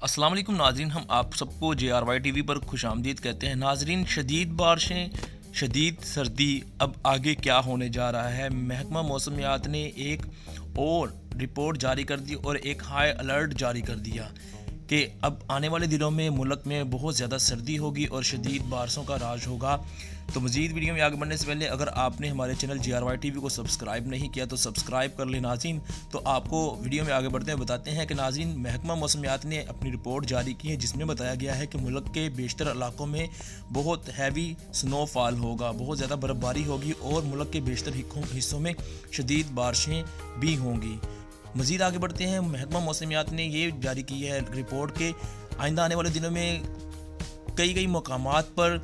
अस्सलाम वालेकुम नाजरीन, हम आप सबको JRY TV पर खुशामदीद कहते हैं। नाजरीन, शदीद बारिशें, शदीद सर्दी, अब आगे क्या होने जा रहा है। महकमा मौसमियात ने एक और रिपोर्ट जारी कर दी और एक हाई अलर्ट जारी कर दिया कि अब आने वाले दिनों में मुल्क में बहुत ज़्यादा सर्दी होगी और शदीद बारिशों का राज होगा। तो मज़ीद वीडियो में आगे बढ़ने से पहले अगर आपने हमारे चैनल JRY TV को सब्सक्राइब नहीं किया तो सब्सक्राइब कर लें नाज़रीन। तो आपको वीडियो में आगे बढ़ते हुए बताते हैं कि नाज़रीन, महकमा मौसमियात ने अपनी रिपोर्ट जारी की है जिसमें बताया गया है कि मुल्क के बेशतर इलाकों में बहुत हैवी स्नोफॉल होगा, बहुत ज़्यादा बर्फ़बारी होगी और मुल्क के बेशतर हिस्सों में शदीद बारिशें भी होंगी। मज़ीद आगे बढ़ते हैं, महकमा मौसमियात ने ये जारी की है रिपोर्ट के आइंदा आने वाले दिनों में कई मकामात पर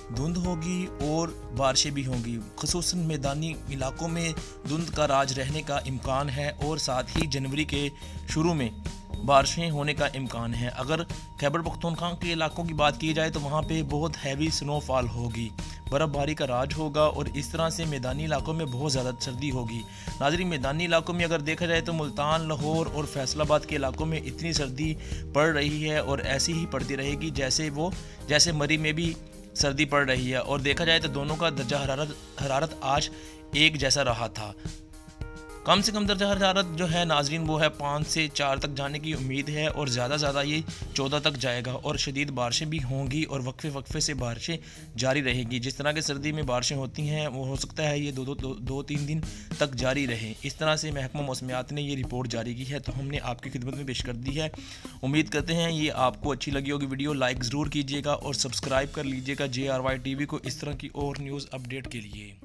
धुंध होगी और बारिशें भी होंगी। ख़ुसूसन मैदानी इलाकों में धुंध का राज रहने का इम्कान है और साथ ही जनवरी के शुरू में बारिशें होने का इम्कान है। अगर खैबर पख्तूनख्वा के इलाकों की बात की जाए तो वहाँ पे बहुत हैवी स्नोफॉल होगी, बर्फ़बारी का राज होगा और इस तरह से मैदानी इलाकों में बहुत ज़्यादा सर्दी होगी। नाज़रीन, मैदानी इलाकों में अगर देखा जाए तो मुल्तान, लाहौर और फैसलाबाद के इलाकों में इतनी सर्दी पड़ रही है और ऐसी ही पड़ती रहेगी जैसे मरी में भी सर्दी पड़ रही है। और देखा जाए तो दोनों का दर्जा हरारत आज एक जैसा रहा था। कम से कम दर्जा हरारत जो है नाजरीन वो है 5 से 4 तक जाने की उम्मीद है और ज़्यादा ये 14 तक जाएगा और शदीद बारिशें भी होंगी और वक्फे से बारिशें जारी रहेगी। जिस तरह के सर्दी में बारिशें होती हैं वो हो सकता है ये दो तीन दिन तक जारी रहे। इस तरह से महकमा मौसमियात ने ये रिपोर्ट जारी की है तो हमने आपकी खिदमत में पेश कर दी है। उम्मीद करते हैं ये आपको अच्छी लगी होगी वीडियो। लाइक ज़रूर कीजिएगा और सब्सक्राइब कर लीजिएगा JRY TV को इस तरह की और न्यूज़ अपडेट के लिए।